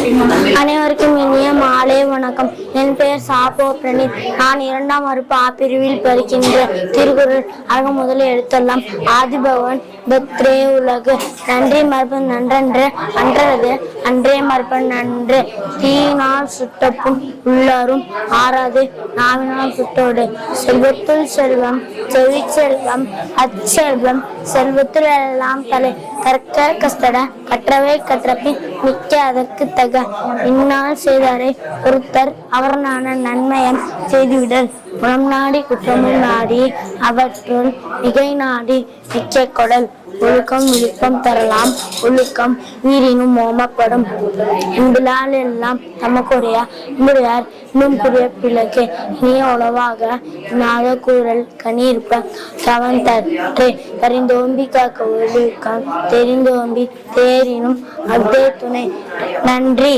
அனைவருக்கும் இனிய மாலை வணக்கம். என் பெயர் சாப்போ பிரணீத். நான் 2ஆம் வகுப்பு ஆ பிரிவில் படிக்கின்ற. திருக்குறள் அரங்கம் முதல் எழுத்தெல்லாம் ஆதிபகவன் பத்ரே உலகு நன்றி மறப்பன் நன்றன்று அன்றது அன்றே மறப்பன் நன்று தீயினால் சுட்டப்பும் உள்ளாரும் ஆறாது நாவினால் சுட்டோடு செல்வத்துள் செல்வம் செவிச்செல்வம் அச்செல்வம் செல்வத்துள் எல்லாம் தலை கற்க கஸ்தட கற்றவை கற்றபின் மிக்க அதற்கு தக இந்நாள் செய்தாரை ஒருத்தர் அவர்னான நன்மையம் செய்துவிடல் குணம் நாடி குற்றமும் நாடி அவற்றுள் மிகை நாடி மிக்க கொடல் ஒழுக்கம் விழுப்பம் தரலாம் ஒழுக்கம் வீரினும் ஓமப்படும் இன்பிலால் எல்லாம் தமக்குரிய இன்புடையார் இன்னும் புரிய பிள்ளைக்கு இனிய உணவாக நாக கூறல் கனியிருப்ப கவன் தற்று பரிந்தோம்பி காக்க ஒழுக்கம் தெரிந்தோம்பி தேரினும் அத்தே துணை. நன்றி.